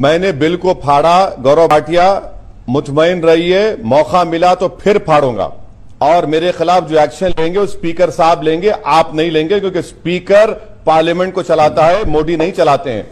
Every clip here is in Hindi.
मैंने बिल को फाड़ा। गौरव भाटिया मुतमईन रहिए, मौका मिला तो फिर फाड़ूंगा और मेरे खिलाफ जो एक्शन लेंगे वो स्पीकर साहब लेंगे, आप नहीं लेंगे, क्योंकि स्पीकर पार्लियामेंट को चलाता है, मोदी नहीं चलाते हैं।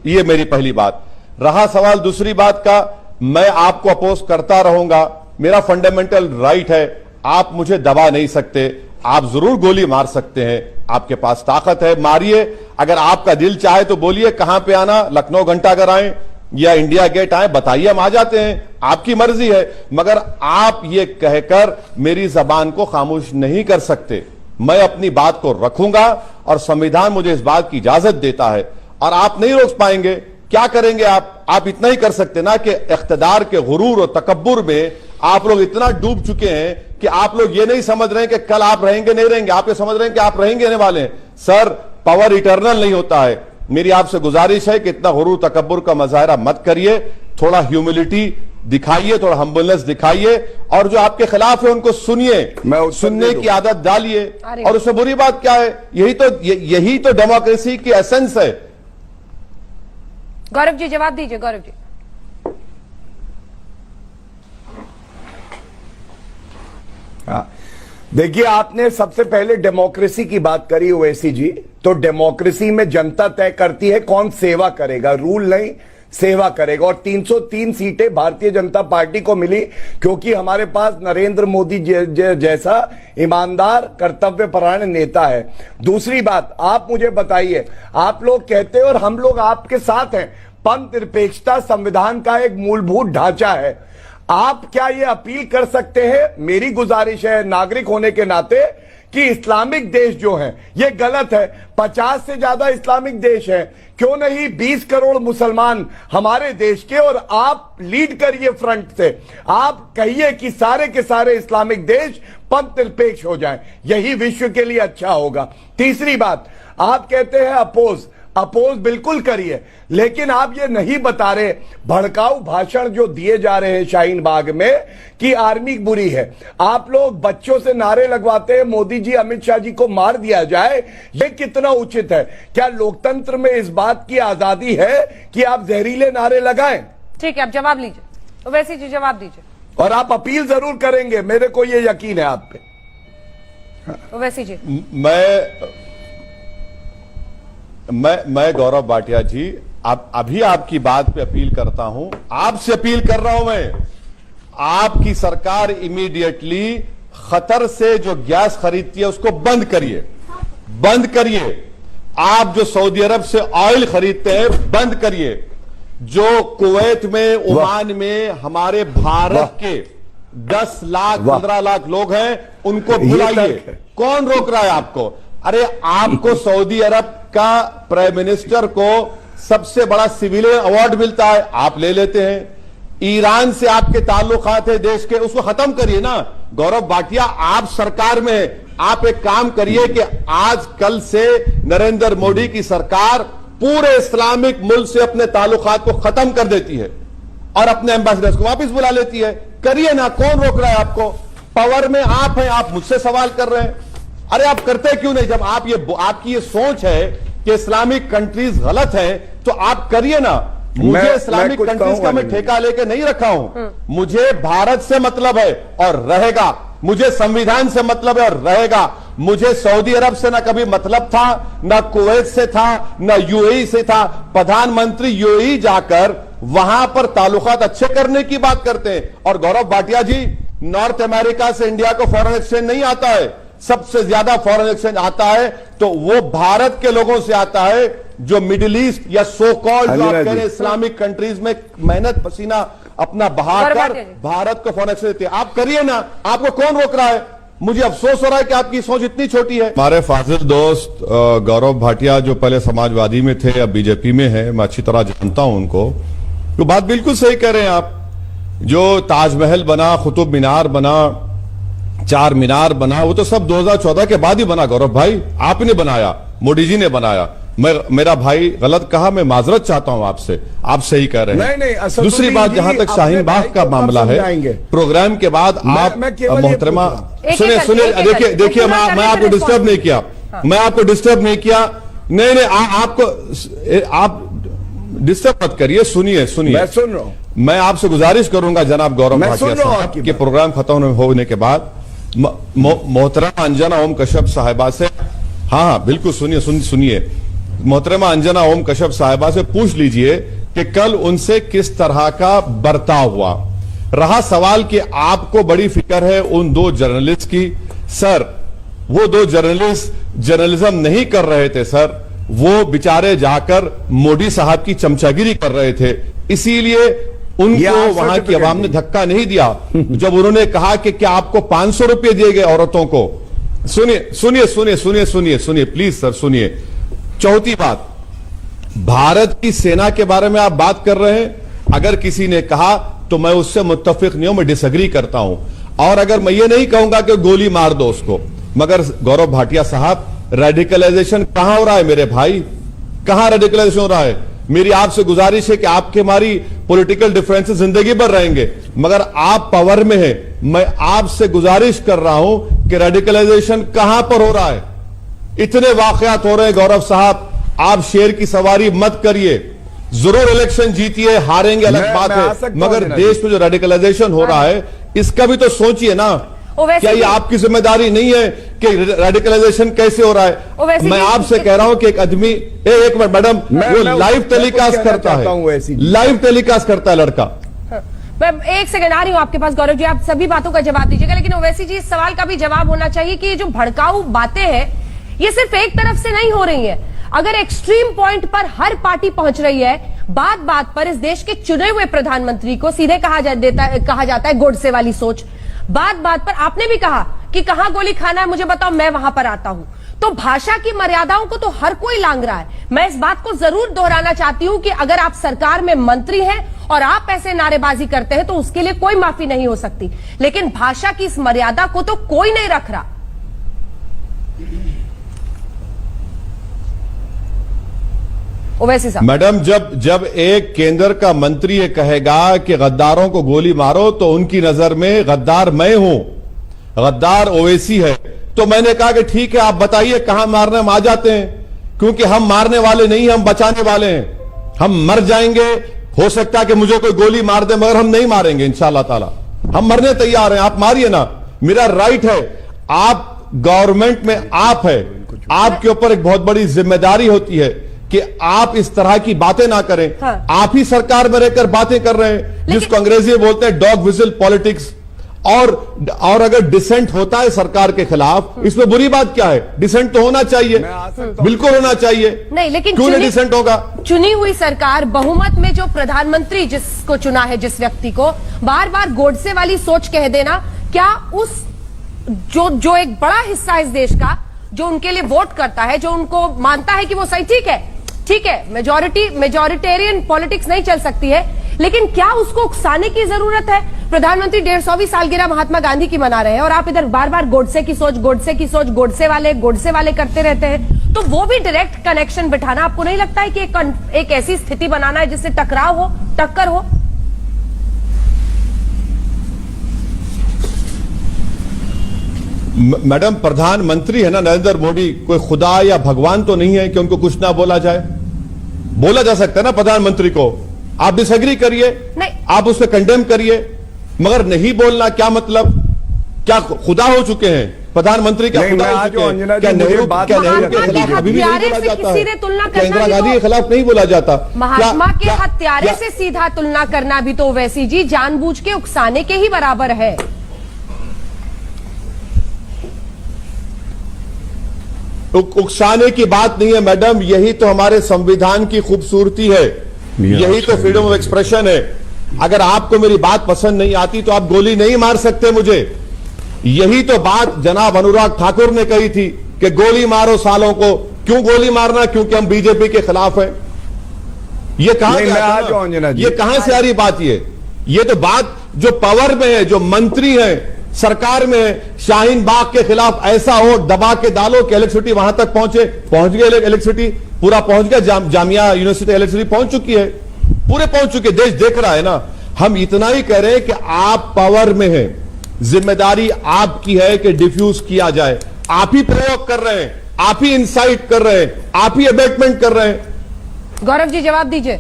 ये मेरी पहली बात। रहा सवाल दूसरी बात का, मैं आपको अपोज करता रहूंगा, मेरा फंडामेंटल राइट है, आप मुझे दबा नहीं सकते। आप जरूर गोली मार सकते हैं, आपके पास ताकत है, मारिए। अगर आपका दिल चाहे तो बोलिए कहां पे आना, लखनऊ घंटाघर आए या इंडिया गेट आए, बताइए, हम आ जाते हैं, आपकी मर्जी है। मगर आप ये कहकर मेरी जबान को खामोश नहीं कर सकते। मैं अपनी बात को रखूंगा और संविधान मुझे इस बात की इजाजत देता है और आप नहीं रोक पाएंगे। क्या करेंगे आप इतना ही कर सकते ना कि इख्तिदार के गुरूर और तकब्बुर में आप लोग इतना डूब चुके हैं कि आप लोग ये नहीं समझ रहे हैं कि कल आप रहेंगे नहीं रहेंगे, आप ये समझ रहे हैं कि आप रहेंगे रहने वाले हैं। सर, पावर इटर्नल नहीं होता है। मेरी आपसे गुजारिश है कि इतना गुरूर तकब्बुर का मुजाहरा मत करिए, थोड़ा ह्यूमिलिटी दिखाइए, थोड़ा हम्बलनेस दिखाइए और जो आपके खिलाफ है उनको सुनिए, सुनने की आदत डालिए। और उसमें बुरी बात क्या है? यही तो डेमोक्रेसी की एसेंस है। गौरव जी जवाब दीजिए। गौरव जी, देखिए, आपने सबसे पहले डेमोक्रेसी की बात करी ओवैसी जी। तो डेमोक्रेसी में जनता तय करती है कौन सेवा करेगा, रूल नहीं, सेवा करेगा। और 303 सीटें भारतीय जनता पार्टी को मिली क्योंकि हमारे पास नरेंद्र मोदी जैसा ईमानदार कर्तव्यपरायण नेता है। दूसरी बात, आप मुझे बताइए, आप लोग कहते हैं और हम लोग आपके साथ हैं, पंथ निरपेक्षता संविधान का एक मूलभूत ढांचा है। आप क्या ये अपील कर सकते हैं, मेरी गुजारिश है नागरिक होने के नाते, कि इस्लामिक देश जो हैं ये गलत है, 50 से ज्यादा इस्लामिक देश हैं, क्यों नहीं 20 करोड़ मुसलमान हमारे देश के, और आप लीड करिए फ्रंट से, आप कहिए कि सारे के सारे इस्लामिक देश पंथ निरपेक्ष हो जाएं, यही विश्व के लिए अच्छा होगा। तीसरी बात, आप कहते हैं अपोज बिल्कुल करिए, लेकिन आप ये नहीं बता रहे, भड़काऊ भाषण जो दिए जा रहे हैं शाहीन बाग में कि आर्मी बुरी है, आप लोग बच्चों से नारे लगवाते हैं मोदी जी अमित शाह जी को मार दिया जाए, ये कितना उचित है? क्या लोकतंत्र में इस बात की आजादी है कि आप जहरीले नारे लगाएं? ठीक है, आप जवाब लीजिए। ओवैसी जी जवाब दीजिए। और आप अपील जरूर करेंगे, मेरे को ये यकीन है आप पे। ओवैसी जी, मैं गौरव भाटिया जी अभी आपकी बात पे अपील करता हूं, आपसे अपील कर रहा हूं मैं, आपकी सरकार इमीडिएटली खतर से जो गैस खरीदती है उसको बंद करिए। आप जो सऊदी अरब से ऑयल खरीदते हैं बंद करिए। जो कुवैत में, ओमान में हमारे भारत के 10 लाख 15 लाख लोग हैं उनको बुलाइए। कौन रोक रहा है आपको? अरे आपको सऊदी अरब का प्राइम मिनिस्टर को सबसे बड़ा सिविलियन अवार्ड मिलता है, आप ले लेते हैं। ईरान से आपके ताल्लुकात है देश के, उसको खत्म करिए ना। गौरव भाटिया, आप सरकार में, आप एक काम करिए कि आज कल से नरेंद्र मोदी की सरकार पूरे इस्लामिक मुल्क से अपने ताल्लुकात को खत्म कर देती है और अपने एम्बेसडर्स को वापस बुला लेती है। करिए ना, कौन रोक रहा है आपको? पावर में आप हैं, आप मुझसे सवाल कर रहे हैं। अरे आप करते क्यों नहीं? जब आपकी ये सोच है कि इस्लामिक कंट्रीज गलत हैं, तो आप करिए ना। मुझे इस्लामिक कंट्रीज का मैं ठेका लेके नहीं रखा हूं। मुझे भारत से मतलब है और रहेगा, मुझे संविधान से मतलब है और रहेगा। मुझे सऊदी अरब से ना कभी मतलब था, ना कुवैत से था, ना यूएई से था। प्रधानमंत्री यूएई जाकर वहां पर ताल्लुकात अच्छे करने की बात करते हैं। और गौरव भाटिया जी, नॉर्थ अमेरिका से इंडिया को फॉरेन एक्सचेंज नहीं आता है, सबसे ज्यादा फॉरेन एक्सचेंज आता है तो वो भारत के लोगों से आता है जो मिडिल ईस्ट या सो कॉल्ड जो आप कह रहे हैं इस्लामिक कंट्रीज में मेहनत पसीना अपना बहाकर भारत को फॉरेन एक्सचेंज देते हैं। आप करिए ना, आपको कौन रोक रहा है? मुझे अफसोस हो रहा है कि आपकी सोच इतनी छोटी है। हमारे फाजिल दोस्त गौरव भाटिया जो पहले समाजवादी में थे, अब बीजेपी में है, मैं अच्छी तरह जानता हूं उनको। तो बात बिल्कुल सही कह रहे हैं आप। जो ताजमहल बना, कुतुब मीनार बना, चार मीनार बना, वो तो सब 2014 के बाद ही बना। गौरव भाई, आपने बनाया, मोदी जी ने बनाया। मेरा भाई गलत कहा, मैं माजरत चाहता हूं आपसे, आप सही कह रहे हैं। नहीं, दूसरी बात, जहां तक शाहीन बाग का मामला है, प्रोग्राम के बाद आप मोहतरमा सुनिए, देखिए मैं आपको डिस्टर्ब नहीं किया, मैं आपको डिस्टर्ब नहीं किया। नहीं, आपको आप डिस्टर्ब मत करिए, सुनिए सुनिए। मैं सुन रहा हूं। मैं आपसे गुजारिश करूंगा जनाब गौरव मैं भाटिया सुन रहा हूं साहब आपकी के बात। प्रोग्राम खत्म होने के बाद मोहतरमा अंजना ओम कश्यप साहिबा से, हाँ बिल्कुल सुनिए सुनिए, मोहतरमा अंजना ओम कश्यप साहिबा से पूछ लीजिए कि कल उनसे किस तरह का बर्ताव हुआ। रहा सवाल कि आपको बड़ी फिक्र है उन दो जर्नलिस्ट की, सर वो दो जर्नलिस्ट जर्नलिज्म नहीं कर रहे थे सर, वो बेचारे जाकर मोदी साहब की चमचागिरी कर रहे थे, इसीलिए उनको वहां की आवाम ने धक्का नहीं दिया जब उन्होंने कहा कि क्या आपको 500 रुपए दिए गए औरतों को। सुनिए सुनिए सुनिए सुनिए सुनिए सुनिए प्लीज सर सुनिए। चौथी बात, भारत की सेना के बारे में आप बात कर रहे हैं, अगर किसी ने कहा तो मैं उससे मुत्तफिक नहीं हूं, मैं डिसएग्री करता हूं। और अगर मैं ये नहीं कहूंगा कि गोली मार दो उसको, मगर गौरव भाटिया साहब रेडिकलाइजेशन कहां हो रहा है मेरे भाई, कहां रेडिकलाइजेशन हो रहा है? मेरी आपसे गुजारिश है कि आपके हमारी पॉलिटिकल डिफरेंसेस जिंदगी भर रहेंगे, मगर आप पावर में हैं, मैं आपसे गुजारिश कर रहा हूं कि रेडिकलाइजेशन कहां पर हो रहा है? इतने वाकयात हो रहे हैं गौरव साहब, आप शेर की सवारी मत करिए। जरूर इलेक्शन जीतिए, हारेंगे अलग बात है, मगर देश में जो रेडिकलाइजेशन हो रहा है इसका भी तो सोचिए ना। क्या ये आपकी जिम्मेदारी नहीं है कि रेडिकलाइजेशन कैसे हो रहा है? मैं आपसे कह रहा हूं कि एक आदमी, एक मिनट मैडम, वो लाइव टेलीकास्ट करता है, लाइव टेलीकास्ट करता है लड़का। मैं एक सेकंड आ रही हूं आपके पास गौरव जी, आप सभी बातों का जवाब दीजिएगा, लेकिन ओवैसी जी इस सवाल का भी जवाब होना चाहिए कि ये जो भड़काऊ बातें हैं ये सिर्फ एक तरफ से नहीं हो रही है। अगर एक्सट्रीम पॉइंट पर हर पार्टी पहुंच रही है, बात बात पर इस देश के चुने हुए प्रधानमंत्री को सीधे कहा जाता है गोडसे वाली सोच। बात बात पर आपने भी कहा कि कहां गोली खाना है मुझे बताओ, मैं वहां पर आता हूं। तो भाषा की मर्यादाओं को तो हर कोई लांघ रहा है। मैं इस बात को जरूर दोहराना चाहती हूं कि अगर आप सरकार में मंत्री हैं और आप ऐसे नारेबाजी करते हैं तो उसके लिए कोई माफी नहीं हो सकती, लेकिन भाषा की इस मर्यादा को तो कोई नहीं रख रहा। ओवैसी साहब, मैडम जब एक केंद्र का मंत्री ये कहेगा कि गद्दारों को गोली मारो तो उनकी नजर में गद्दार मैं हूं, गद्दार ओवैसी है, तो मैंने कहा कि ठीक है आप बताइए कहां मारने हम आ जाते हैं, क्योंकि हम मारने वाले नहीं, हम बचाने वाले हैं। हम मर जाएंगे, हो सकता है कि मुझे कोई गोली मार दे, मगर हम नहीं मारेंगे इंशाअल्लाह ताला, हम मरने तैयार हैं, आप मारिए ना, मेरा राइट है। आप गवर्नमेंट में आप है, आपके ऊपर एक बहुत बड़ी जिम्मेदारी होती है कि आप इस तरह की बातें ना करें। हाँ। आप ही सरकार में रहकर बातें कर रहे हैं जिसको अंग्रेजी में बोलते हैं डॉग विजिल पॉलिटिक्स। और अगर डिसेंट होता है सरकार के खिलाफ, इसमें बुरी बात क्या है? डिसेंट तो होना चाहिए, बिल्कुल होना चाहिए, नहीं, लेकिन क्यों नहीं डिसेंट होगा? चुनी हुई सरकार बहुमत में जो प्रधानमंत्री जिसको चुना है, जिस व्यक्ति को बार बार गोडसे वाली सोच कह देना, क्या उस जो एक बड़ा हिस्सा इस देश का जो उनके लिए वोट करता है, जो उनको मानता है कि वो सही, ठीक है मेजॉरिटेरियन पॉलिटिक्स नहीं चल सकती है, लेकिन क्या उसको उकसाने की जरूरत है? प्रधानमंत्री 150वीं सालगिरह महात्मा गांधी की मना रहे हैं और आप इधर बार बार गोडसे की सोच, गोडसे वाले करते रहते हैं। तो वो भी डायरेक्ट कनेक्शन बिठाना आपको नहीं लगता है कि एक ऐसी स्थिति बनाना है जिससे टकराव हो, टक्कर हो? मैडम प्रधानमंत्री है ना नरेंद्र मोदी, कोई खुदा या भगवान तो नहीं है कि उनको कुछ ना बोला जाए। बोला जा सकता है ना प्रधानमंत्री को, आप डिसएग्री करिए, आप उसे कंडेम करिए, मगर नहीं बोलना क्या मतलब? क्या खुदा हो चुके हैं प्रधानमंत्री? क्या खुदा हो चुके हैं? क्या नेहरू के खिलाफ अभी भी नहीं बोला जाता है? क्या इंदिरा गांधी के खिलाफ नहीं बोला जाता? महात्मा के हत्यारे से सीधा तुलना करना भी तो ओवैसी जी जानबूझ के उकसाने के ही बराबर है। उकसाने की बात नहीं है मैडम, यही तो हमारे संविधान की खूबसूरती है, यही तो फ्रीडम ऑफ एक्सप्रेशन है। अगर आपको मेरी बात पसंद नहीं आती तो आप गोली नहीं मार सकते मुझे। यही तो बात जनाब अनुराग ठाकुर ने कही थी कि गोली मारो सालों को। क्यों गोली मारना? क्योंकि हम बीजेपी के खिलाफ हैं। ये कहां से आ रही बात? ये तो बात जो पावर में है, जो मंत्री है, सरकार में, शाहीन बाग के खिलाफ ऐसा हो दबा के डालो कि इलेक्ट्रिसिटी वहां तक पहुंच गई, इलेक्ट्रिसिटी पूरा पहुंच गया, जामिया यूनिवर्सिटी इलेक्ट्रिसिटी पहुंच चुकी है, पूरे पहुंच चुके, देश देख रहा है ना। हम इतना ही कह रहे हैं कि आप पावर में हैं, जिम्मेदारी आपकी है कि डिफ्यूज किया जाए। आप ही प्रयोग कर रहे हैं, आप ही इंसाइट कर रहे हैं, आप ही अबेटमेंट कर रहे हैं। गौरव जी जवाब दीजिए।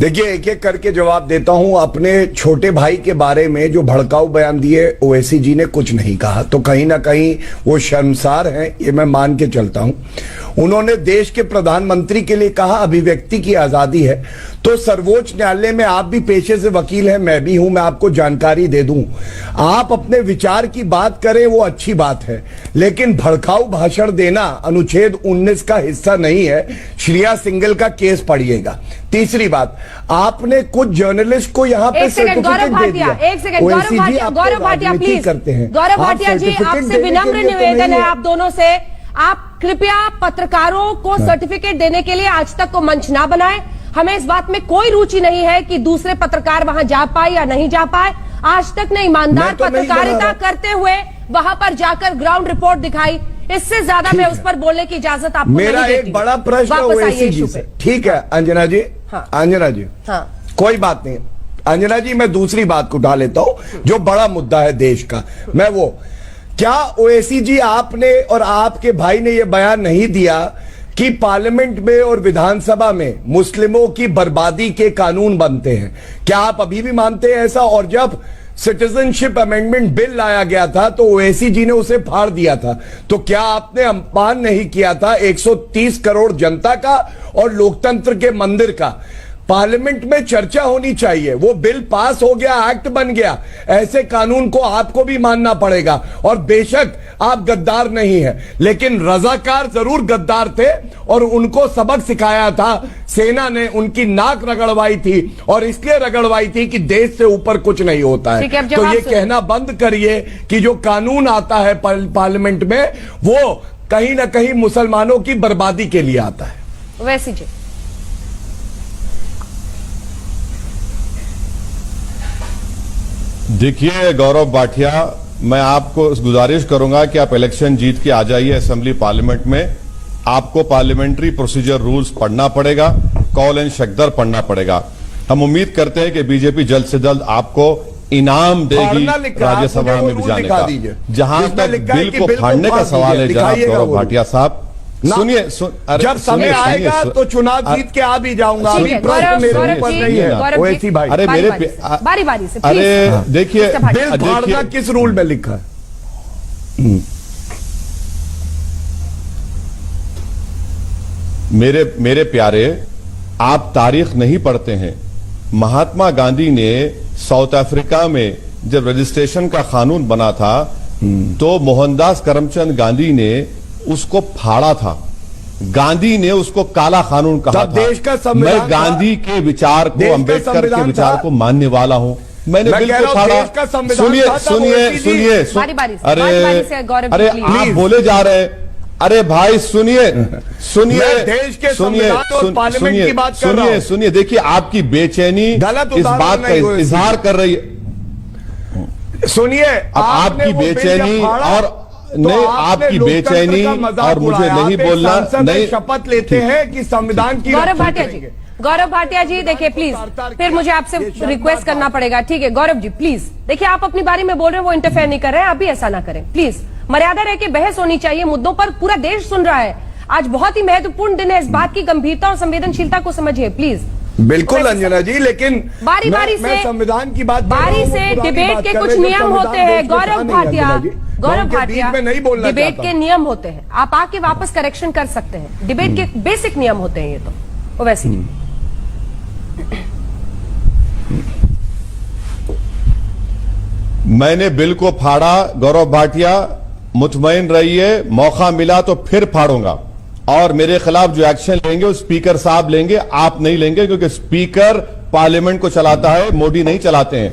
देखिए, एक एक करके जवाब देता हूं। अपने छोटे भाई के बारे में जो भड़काऊ बयान दिए ओवैसी जी ने कुछ नहीं कहा, तो कहीं ना कहीं वो शर्मसार हैं, ये मैं मान के चलता हूं। उन्होंने देश के प्रधानमंत्री के लिए कहा अभिव्यक्ति की आजादी है, तो सर्वोच्च न्यायालय में आप भी पेशे से वकील हैं, मैं भी हूं, मैं आपको जानकारी दे दूं। आप अपने विचार की बात करें वो अच्छी बात है, लेकिन भड़काऊ भाषण देना अनुच्छेद 19 का हिस्सा नहीं है। श्रेया सिंघल का केस पढ़िएगा। तीसरी बात, आपने कुछ जर्नलिस्ट को यहाँ पे सर्टिफिकेट दे दिया। एक सेकंड गौरव भाटिया प्लीज करते हैं। गौरव भाटिया जी, आपसे विनम्र निवेदन है आप दोनों से, आप कृपया पत्रकारों को सर्टिफिकेट देने के लिए आज तक को मंच ना बनाएं। हमें इस बात में कोई रुचि नहीं है कि दूसरे पत्रकार वहां जा पाए या नहीं जा पाए। आज तक ने ईमानदार पत्रकारिता करते हुए वहां पर जाकर ग्राउंड रिपोर्ट दिखाई। इससे ज्यादा मैं उस पर बोलने की इजाजत आपको नहीं देती। मेरा एक बड़ा प्रश्न ओवैसी जी से, ठीक है अंजना जी? हाँ। अंजना जी, हाँ, कोई बात नहीं। अंजना जी, मैं दूसरी बात को उठा लेता हूं जो बड़ा मुद्दा है देश का। मैं वो, क्या ओवैसी जी आपने और आपके भाई ने यह बयान नहीं दिया कि पार्लियामेंट में और विधानसभा में मुस्लिमों की बर्बादी के कानून बनते हैं? क्या आप अभी भी मानते हैं ऐसा? और जब सिटीजनशिप अमेंडमेंट बिल लाया गया था तो ओवैसी जी ने उसे फाड़ दिया था, तो क्या आपने अपमान नहीं किया था 130 करोड़ जनता का और लोकतंत्र के मंदिर का? पार्लियामेंट में चर्चा होनी चाहिए। वो बिल पास हो गया, एक्ट बन गया, ऐसे कानून को आपको भी मानना पड़ेगा। और बेशक आप गद्दार नहीं हैं, लेकिन रजाकार जरूर गद्दार थे और उनको सबक सिखाया था। सेना ने उनकी नाक रगड़वाई थी और इसलिए रगड़वाई थी कि देश से ऊपर कुछ नहीं होता है। तो ये कहना बंद करिए कि जो कानून आता है पार्लियामेंट में वो कहीं ना कहीं मुसलमानों की बर्बादी के लिए आता है। वैसे जी देखिए गौरव भाटिया, मैं आपको गुजारिश करूंगा कि आप इलेक्शन जीत के आ जाइए असेंबली पार्लियामेंट में। आपको पार्लियामेंट्री प्रोसीजर रूल्स पढ़ना पड़ेगा, कॉल एंड शक्दर पढ़ना पड़ेगा। हम उम्मीद करते हैं कि बीजेपी जल्द से जल्द आपको इनाम देगी राज्यसभा में भी जाने का। जहां तक बिल को फाड़ने का सवाल है जनाब गौरव भाटिया साहब, सुनिए जब समय आएगा तो चुनाव जीत के आ भी जाऊंगा। अभी प्रश्न मेरे ऊपर नहीं है ओवैसी भाई। अरे मेरे बारी बारी से, अरे देखिए, बिल फाड़ना किस रूल में लिखा है? मेरे प्यारे, आप तारीख नहीं पढ़ते हैं। महात्मा गांधी ने साउथ अफ्रीका में जब रजिस्ट्रेशन का कानून बना था तो मोहनदास करमचंद गांधी ने उसको फाड़ा था। गांधी ने उसको काला कानून कहा था। देश का संविधान, मैं गांधी के विचार को, अंबेडकर के विचार को मानने वाला हूं। मैंने बिल को फाड़ा। सुनिए सुनिए सुनिए, अरे आप बोले जा रहे हैं। अरे भाई सुनिए सुनिए देश के संविधान और पार्लियामेंट की बात कर रहा हूं। सुनिए, देखिए आपकी बेचैनी इस बात का इजहार कर रही है। सुनिए, आपकी बेचैनी और नहीं, आपकी बेचैनी और मुझे नहीं बोलना, नहीं शपथ लेते हैं कि संविधान की। गौरव भाटिया जी देखिए प्लीज, फिर मुझे आपसे रिक्वेस्ट करना पड़ेगा, ठीक है? गौरव जी प्लीज देखिए, आप अपनी बारी में बोल रहे हैं, वो इंटरफेयर नहीं कर रहे हैं, आप भी ऐसा ना करें प्लीज। मर्यादा रह के बहस होनी चाहिए, मुद्दों पर पूरा देश सुन रहा है। आज बहुत ही महत्वपूर्ण दिन है, इस बात की गंभीरता और संवेदनशीलता को समझिए प्लीज। बिल्कुल अंजना जी, लेकिन बारी बारी से संविधान की बात, बारी से डिबेट के कुछ नियम होते हैं गौरव भाटिया। गौरव भाटिया, डिबेट के नियम होते हैं, आप आके वापस करेक्शन कर सकते हैं। डिबेट के बेसिक नियम होते हैं ये तो वैसे ही। मैंने बिल को फाड़ा गौरव भाटिया, मुतमईन रहिए, मौका मिला तो फिर फाड़ूंगा। और मेरे खिलाफ जो एक्शन लेंगे वो स्पीकर साहब लेंगे, आप नहीं लेंगे, क्योंकि स्पीकर पार्लियामेंट को चलाता है, मोदी नहीं चलाते हैं।